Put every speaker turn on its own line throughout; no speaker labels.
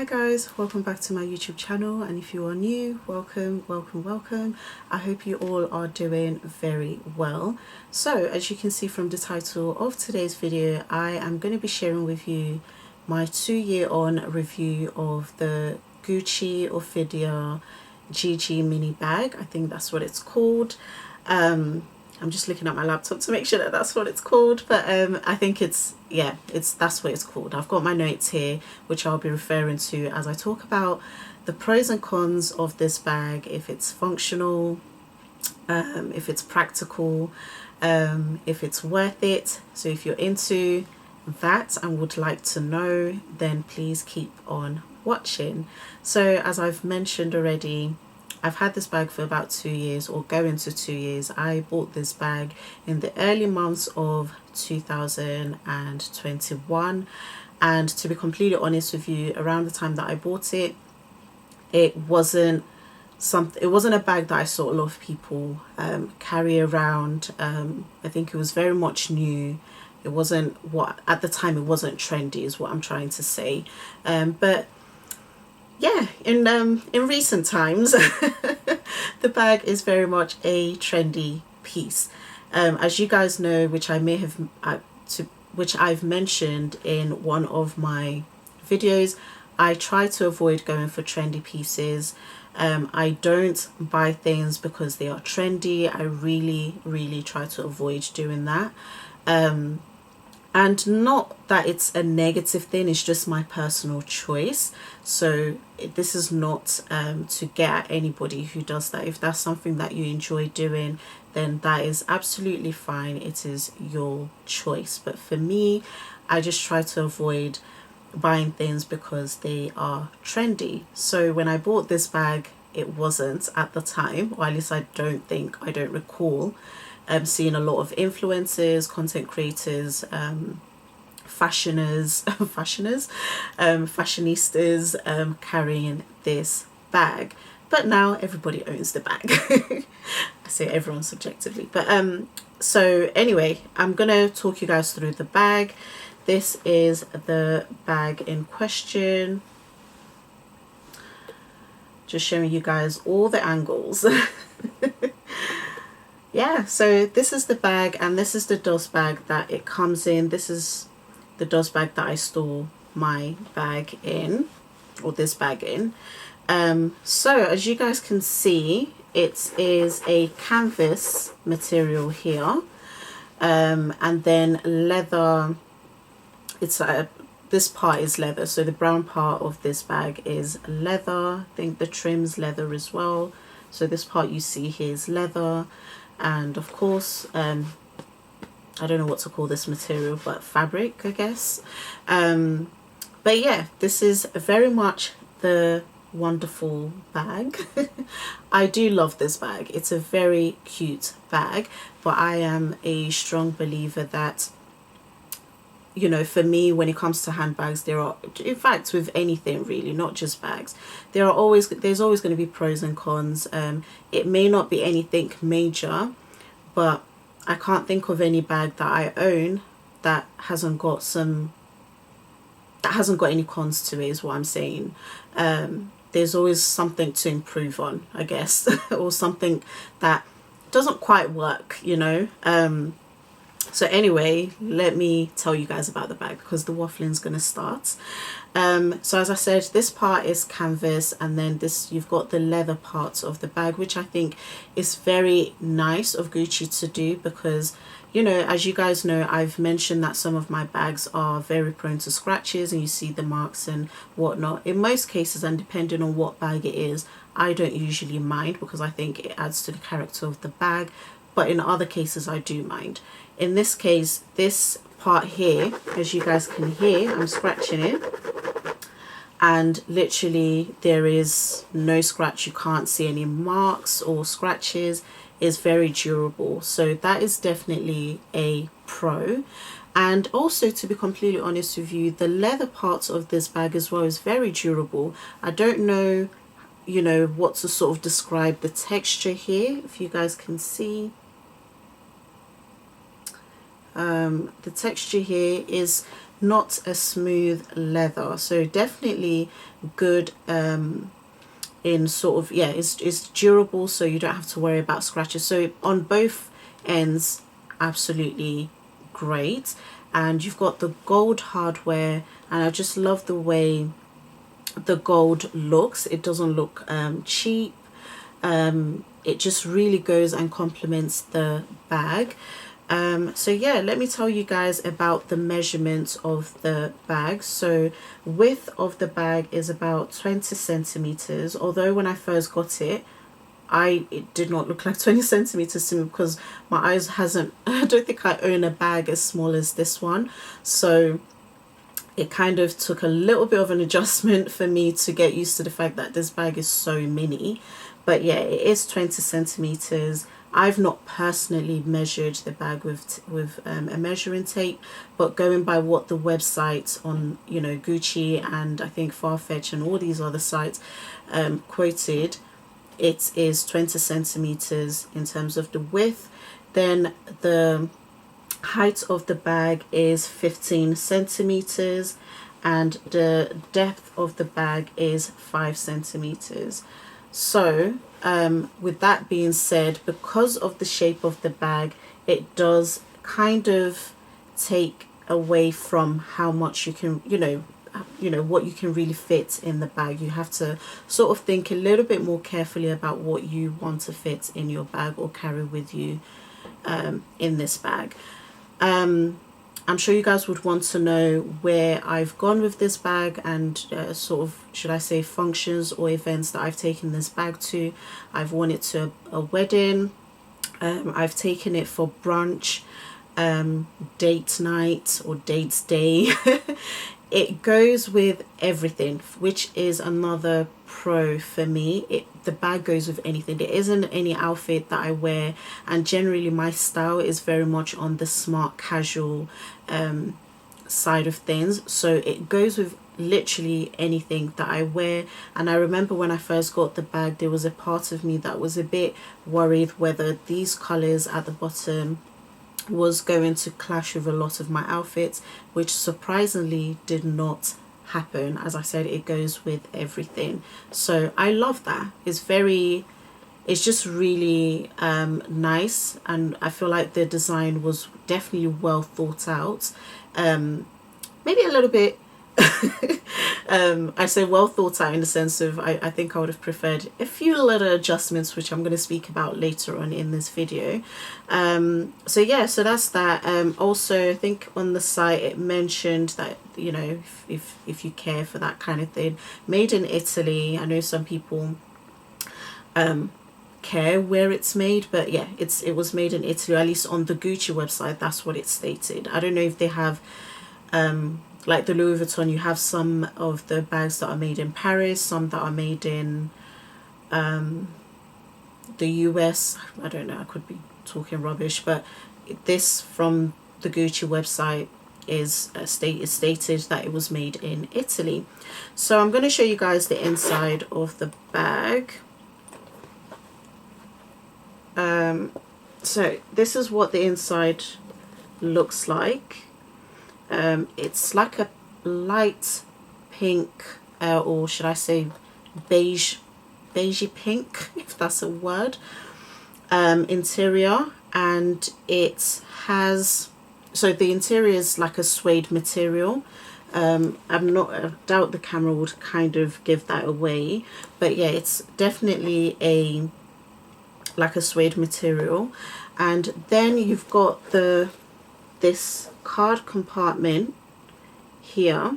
Hi guys, welcome back to my YouTube channel, and if you are new, welcome. I hope you all are doing very well. So as you can see from the title of today's video, I am going to be sharing with you my 2-year-on review of the Gucci Ophidia GG mini bag. I think that's what it's called. I'm just looking at my laptop to make sure that that's what it's called, but I think that's what it's called. I've got my notes here which I'll be referring to as I talk about the pros and cons of this bag, if it's functional, if it's practical, if it's worth it. So if you're into that and would like to know, then please keep on watching. So as I've mentioned already, I've had this bag for about 2 years, or going to 2 years. I bought this bag in the early months of 2021, and to be completely honest with you, around the time that I bought it, it wasn't a bag that I saw a lot of people carry around. I think it was very much new. It wasn't at the time, it wasn't trendy is what I'm trying to say. But yeah, in recent times the bag is very much a trendy piece. As you guys know, which I've mentioned in one of my videos, I try to avoid going for trendy pieces. I don't buy things because they are trendy. I really try to avoid doing that. And not that it's a negative thing, it's just my personal choice. So this is not to get at anybody who does that. If that's something that you enjoy doing, then that is absolutely fine. It is your choice. But for me, I just try to avoid buying things because they are trendy. So when I bought this bag, it wasn't at the time, or at least I don't recall seeing a lot of influencers, content creators, fashionistas carrying this bag. But now everybody owns the bag. I say everyone subjectively, but so anyway, I'm gonna talk you guys through the bag. This is the bag in question, just showing you guys all the angles. Yeah, so this is the bag, and this is the dust bag that it comes in. This is the dust bag that I store my bag in, or this bag in. So as you guys can see, it is a canvas material here, and then leather. It's this part is leather, so the brown part of this bag is leather. I think the trim's leather as well. So this part you see here is leather. And of course, I don't know what to call this material, but fabric, I guess. But yeah, this is very much the wonderful bag. I do love this bag. It's a very cute bag, but I am a strong believer that, you know, for me, when it comes to handbags, there are, in fact, with anything really, not just bags, there's always going to be pros and cons. It may not be anything major, but I can't think of any bag that I own that hasn't got any cons to it, is what I'm saying. There's always something to improve on, I guess, or something that doesn't quite work, you know. So anyway, let me tell you guys about the bag, because the waffling is going to start. So as I said, this part is canvas, and then you've got the leather parts of the bag, which I think is very nice of Gucci to do, because, you know, as you guys know, I've mentioned that some of my bags are very prone to scratches, and you see the marks and whatnot. In most cases, and depending on what bag it is, I don't usually mind, because I think it adds to the character of the bag. But in other cases, I do mind. In this case, this part here, as you guys can hear, I'm scratching it, and literally there is no scratch. You can't see any marks or scratches. It's very durable, so that is definitely a pro. And also, to be completely honest with you, the leather parts of this bag as well is very durable. I don't know, you know, what to sort of describe the texture here, if you guys can see. The texture here is not a smooth leather, so definitely good in sort of, yeah, it's durable, so you don't have to worry about scratches. So on both ends, absolutely great. And you've got the gold hardware, and I just love the way the gold looks. It doesn't look cheap. It just really goes and complements the bag. So yeah, let me tell you guys about the measurements of the bag. So width of the bag is about 20 centimeters, although when I first got it, it did not look like 20 centimeters to me, because my eyes hasn't I don't think I own a bag as small as this one. So it kind of took a little bit of an adjustment for me to get used to the fact that this bag is so mini. But yeah, it is 20 centimeters. I've not personally measured the bag with a measuring tape, but going by what the websites on, you know, Gucci and I think Farfetch and all these other sites quoted, it is 20 centimeters in terms of the width. Then the height of the bag is 15 centimeters, and the depth of the bag is 5 centimeters. So with that being said, because of the shape of the bag, it does kind of take away from how much you can, you know, what you can really fit in the bag. You have to sort of think a little bit more carefully about what you want to fit in your bag or carry with you in this bag. I'm sure you guys would want to know where I've gone with this bag and sort of, should I say, functions or events that I've taken this bag to. I've worn it to a wedding. I've taken it for brunch, date night or dates day. It goes with everything, which is another pro for me. The bag goes with anything. There isn't any outfit that I wear, and generally my style is very much on the smart casual side of things, so it goes with literally anything that I wear. And I remember when I first got the bag, there was a part of me that was a bit worried whether these colors at the bottom was going to clash with a lot of my outfits, which surprisingly did not happen. As I said, it goes with everything, so I love that. It's just really nice, and I feel like the design was definitely well thought out. Maybe a little bit I say well thought out in the sense of I think I would have preferred a few little adjustments, which I'm going to speak about later on in this video. So yeah, so that's that. Also, I think on the site it mentioned that, you know, if you care for that kind of thing, made in Italy. I know some people care where it's made, but yeah, it was made in Italy, at least on the Gucci website. That's what it stated. I don't know if they have like the Louis Vuitton, you have some of the bags that are made in Paris, some that are made in the US. I don't know, I could be talking rubbish, but this from the Gucci website is stated that it was made in Italy. So I'm going to show you guys the inside of the bag. So this is what the inside looks like. It's like a light pink, or should I say beigey pink, if that's a word, interior. And it has, so the interior is like a suede material. I doubt the camera would kind of give that away, but yeah, it's definitely like a suede material. And then you've got this card compartment here,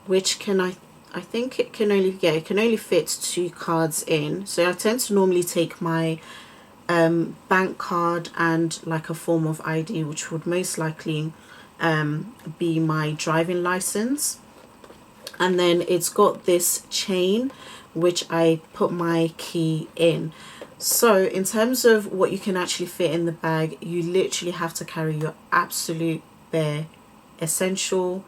which I think it can only fit 2 cards in. So I tend to normally take my bank card and like a form of ID, which would most likely be my driving license. And then it's got this chain which I put my key in. So in terms of what you can actually fit in the bag, you literally have to carry your absolute bare essentials.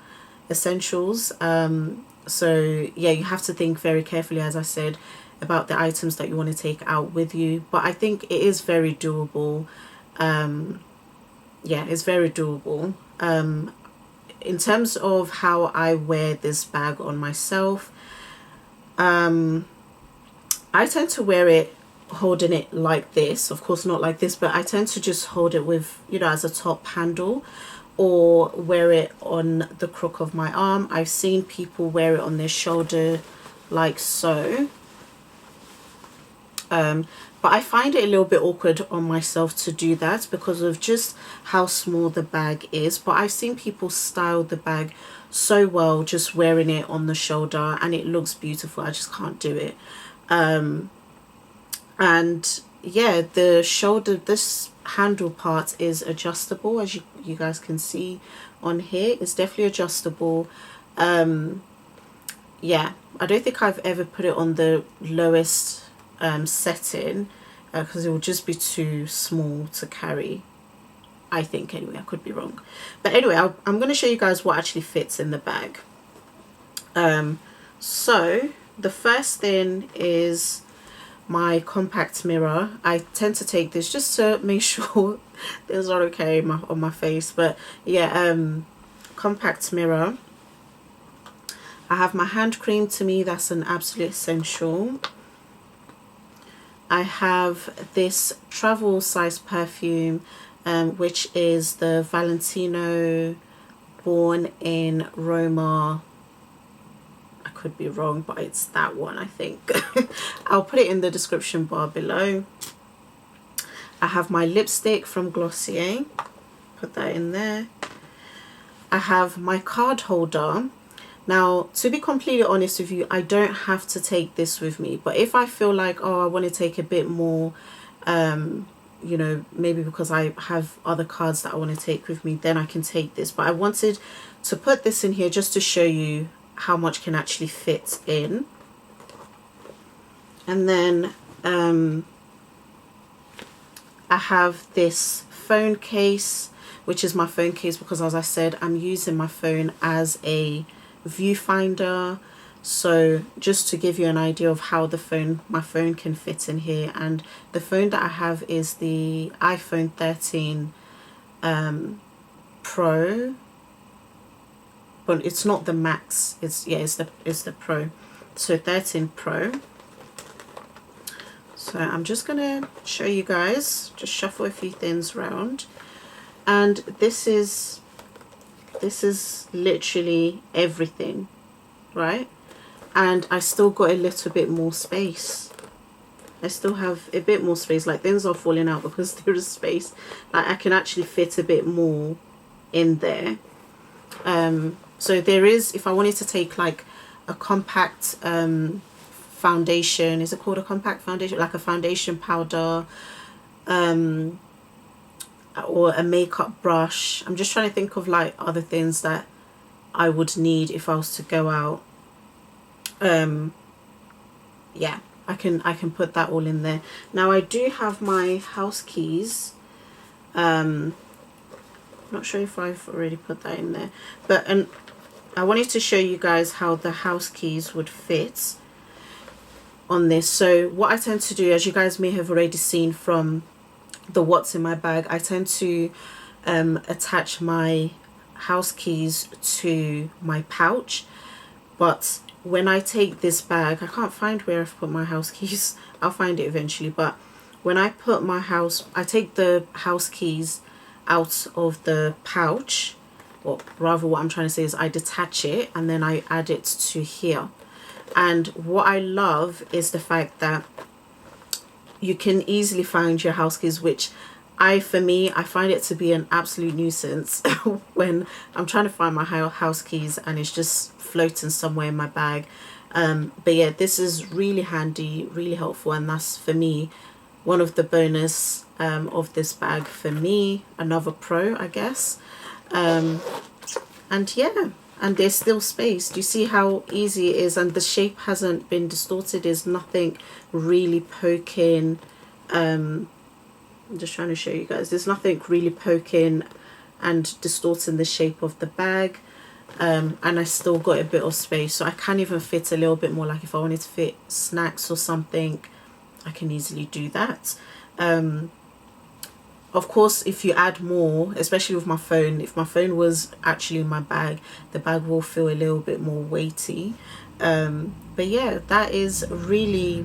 So yeah, you have to think very carefully, as I said, about the items that you want to take out with you. But I think it is very doable. Yeah, it's very doable. In terms of how I wear this bag on myself, I tend to wear it holding it like this. Of course not like this, but I tend to just hold it with, you know, as a top handle, or wear it on the crook of my arm. I've seen people wear it on their shoulder like so. But I find it a little bit awkward on myself to do that because of just how small the bag is. But I've seen people style the bag so well just wearing it on the shoulder, and it looks beautiful. I just can't do it. And yeah, the shoulder, this handle part is adjustable, as you guys can see on here. It's definitely adjustable. Yeah, I don't think I've ever put it on the lowest setting because it would just be too small to carry, I think. Anyway, I could be wrong, but anyway, I'm going to show you guys what actually fits in the bag. So the first thing is my compact mirror. I tend to take this just to make sure things are okay on my face. But yeah, compact mirror. I have my hand cream. To me, that's an absolute essential. I have this travel size perfume, which is the Valentino Born in Roma. I could be wrong, but it's that one, I think. I'll put it in the description bar below. I have my lipstick from Glossier. Put that in there. I have my card holder. Now, to be completely honest with you, I don't have to take this with me. But if I feel like, oh, I want to take a bit more, you know, maybe because I have other cards that I want to take with me, then I can take this. But I wanted to put this in here just to show you how much can actually fit in. And then I have this phone case, which is my phone case because, as I said, I'm using my phone as a viewfinder. So just to give you an idea of how my phone can fit in here. And the phone that I have is the iPhone 13 Pro, but it's not the Max. It's the Pro. So 13 Pro. So I'm just gonna show you guys, just shuffle a few things around, and this is literally everything, right? And I still got a little bit more space. I still have a bit more space. Like, things are falling out because there is space. Like, I can actually fit a bit more in there. So there is, if I wanted to take like a compact foundation, is it called a compact foundation? Like a foundation powder, or a makeup brush. I'm just trying to think of like other things that I would need if I was to go out. Yeah, I can put that all in there. Now I do have my house keys. Not sure if I've already put that in there, but I wanted to show you guys how the house keys would fit on this. So what I tend to do, as you guys may have already seen from the what's in my bag, I tend to attach my house keys to my pouch. But when I take this bag, I can't find where I've put my house keys. I'll find it eventually. But when I put I take the house keys out of the pouch, or rather what I'm trying to say is I detach it and then I add it to here. And what I love is the fact that you can easily find your house keys, which for me, I find it to be an absolute nuisance when I'm trying to find my house keys and it's just floating somewhere in my bag. But yeah, this is really handy, really helpful, and that's for me one of the bonus of this bag for me. Another pro, I guess. And yeah, and there's still space. Do you see how easy it is? And the shape hasn't been distorted. There's nothing really poking. I'm just trying to show you guys. There's nothing really poking and distorting the shape of the bag. And I still got a bit of space, so I can even fit a little bit more. Like if I wanted to fit snacks or something, I can easily do that. Of course, if you add more, especially with my phone, if my phone was actually in my bag, the bag will feel a little bit more weighty. But yeah, that is really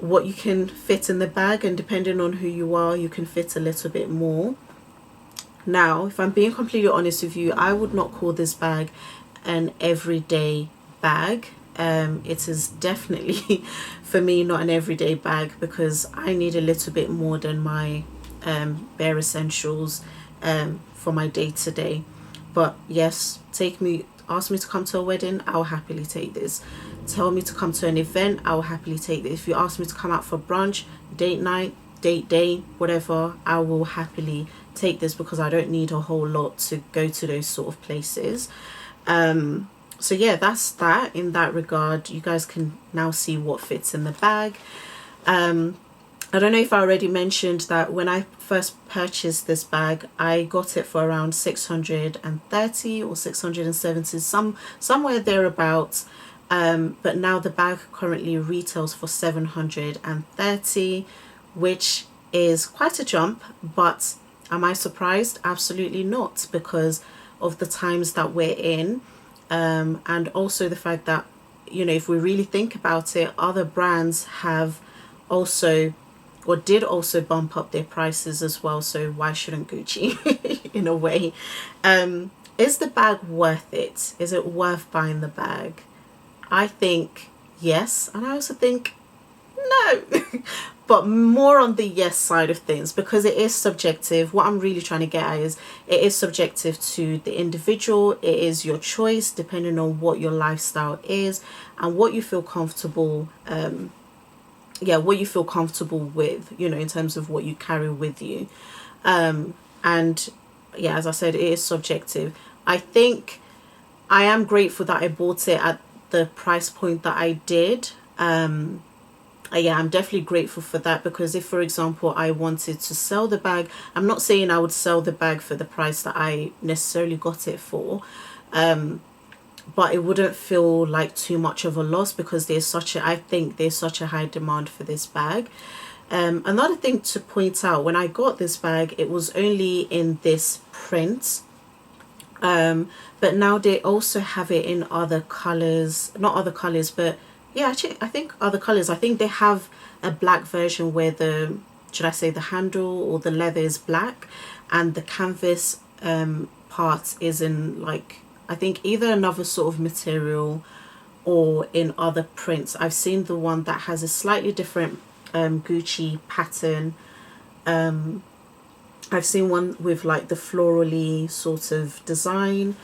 what you can fit in the bag, and depending on who you are, you can fit a little bit more. Now, if I'm being completely honest with you, I would not call this bag an everyday bag. It is definitely for me not an everyday bag, because I need a little bit more than my bare essentials for my day to day. But yes, ask me to come to a wedding, I'll happily take this. Tell me to come to an event, I'll happily take this. If you ask me to come out for brunch, date night, date day, whatever, I will happily take this, because I don't need a whole lot to go to those sort of places. So yeah, that's that in that regard. You guys can now see what fits in the bag. I don't know if I already mentioned that when I first purchased this bag, I got it for around 630 or 670, somewhere thereabouts. But now the bag currently retails for 730, which is quite a jump. But am I surprised? Absolutely not, because of the times that we're in, and also the fact that, you know, if we really think about it, other brands have also, or did also, bump up their prices as well. So why shouldn't Gucci in a way? Is the bag worth it? Is it worth buying the bag? I think yes, and I also think no. But more on the yes side of things, because it is subjective. What I'm really trying to get at is, it is subjective to the individual. It is your choice depending on what your lifestyle is and what you feel comfortable what you feel comfortable with, you know, in terms of what you carry with you. And yeah, as I said, it is subjective. I think I am grateful that I bought it at the price point that I did. Yeah, I'm definitely grateful for that, because if, for example, I wanted to sell the bag, I'm not saying I would sell the bag for the price that I necessarily got it for, but it wouldn't feel like too much of a loss, because I think there's such a high demand for this bag. Another thing to point out, when I got this bag, it was only in this print, but now they also have it in other colors, not other colors, but yeah, actually, I think other colors. I think they have a black version where should I say, the handle or the leather is black, and the canvas part is in, like, I think either another sort of material or in other prints. I've seen the one that has a slightly different Gucci pattern. I've seen one with like the florally sort of design.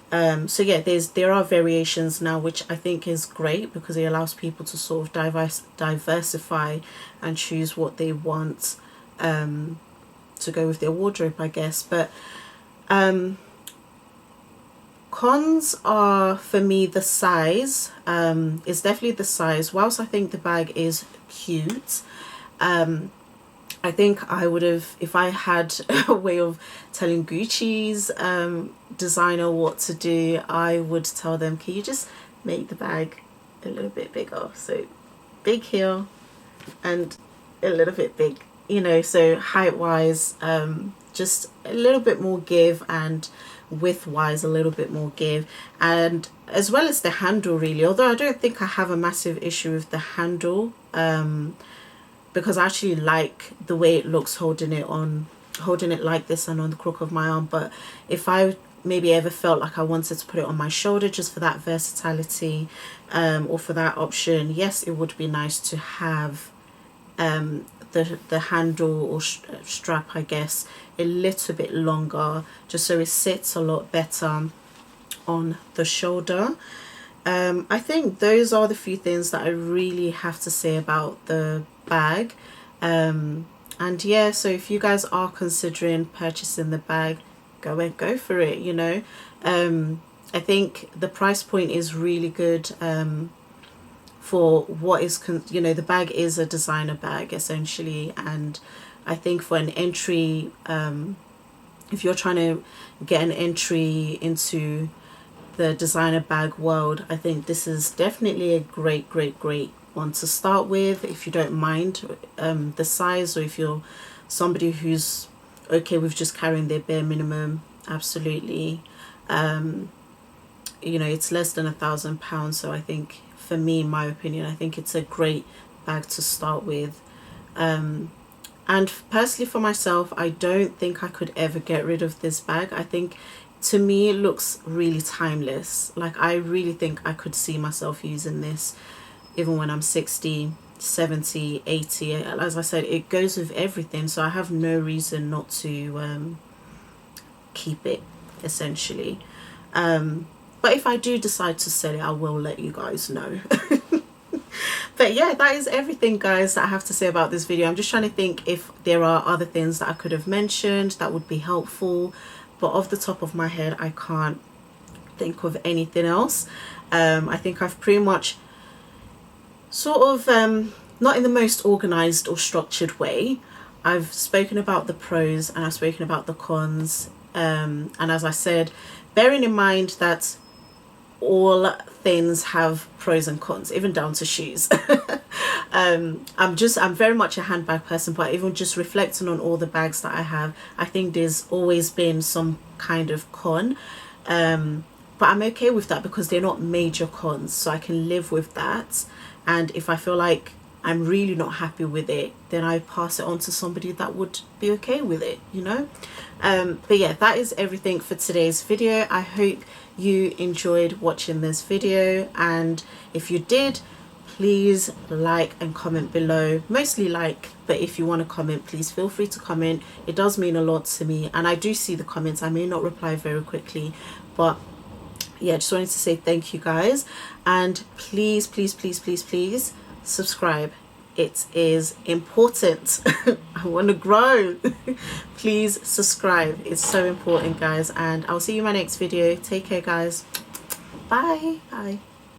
So yeah, there are variations now, which I think is great, because it allows people to sort of diversify and choose what they want to go with their wardrobe, I guess. But cons are, for me, the size. It's definitely the size. Whilst I think the bag is cute, I think I would have, if I had a way of telling Gucci's designer what to do, I would tell them, can you just make the bag a little bit bigger? So big here and a little bit big, you know, so height wise, just a little bit more give, and width wise a little bit more give, and as well as the handle, really. Although I don't think I have a massive issue with the handle, because I actually like the way it looks holding it like this and on the crook of my arm. But if I maybe ever felt like I wanted to put it on my shoulder just for that versatility, or for that option, yes, it would be nice to have the handle or strap, I guess, a little bit longer, just so it sits a lot better on the shoulder. I think those are the few things that I really have to say about the bag. And yeah, so if you guys are considering purchasing the bag, go for it, you know. I think the price point is really good for what is, you know, the bag is a designer bag essentially, and I think for an entry, if you're trying to get an entry into the designer bag world, I think this is definitely a great one to start with, if you don't mind the size, or if you're somebody who's okay with just carrying their bare minimum, absolutely. You know, it's less than £1,000, so I think, for me, in my opinion, I think it's a great bag to start with. And personally for myself, I don't think I could ever get rid of this bag. I think, to me, it looks really timeless. Like, I really think I could see myself using this even when I'm 60, 70, 80. As I said, it goes with everything, so I have no reason not to keep it, essentially. But if I do decide to sell it, I will let you guys know. But yeah, that is everything, guys, that I have to say about this video. I'm just trying to think if there are other things that I could have mentioned that would be helpful, but off the top of my head, I can't think of anything else. I think I've pretty much sort of, not in the most organized or structured way, I've spoken about the pros and I've spoken about the cons. And as I said, bearing in mind that all things have pros and cons, even down to shoes. I'm very much a handbag person, but even just reflecting on all the bags that I have, I think there's always been some kind of con. But I'm okay with that because they're not major cons, so I can live with that. And if I feel like I'm really not happy with it, then I pass it on to somebody that would be okay with it, you know. But yeah, that is everything for today's video. I hope you enjoyed watching this video, and if you did, please like and comment below. Mostly like, but if you want to comment, please feel free to comment. It does mean a lot to me, and I do see the comments. I may not reply very quickly, but yeah, just wanted to say thank you, guys. And please, please, please, please, please subscribe. It is important. I want to grow. Please subscribe. It's so important, guys. And I'll see you in my next video. Take care, guys. Bye. Bye.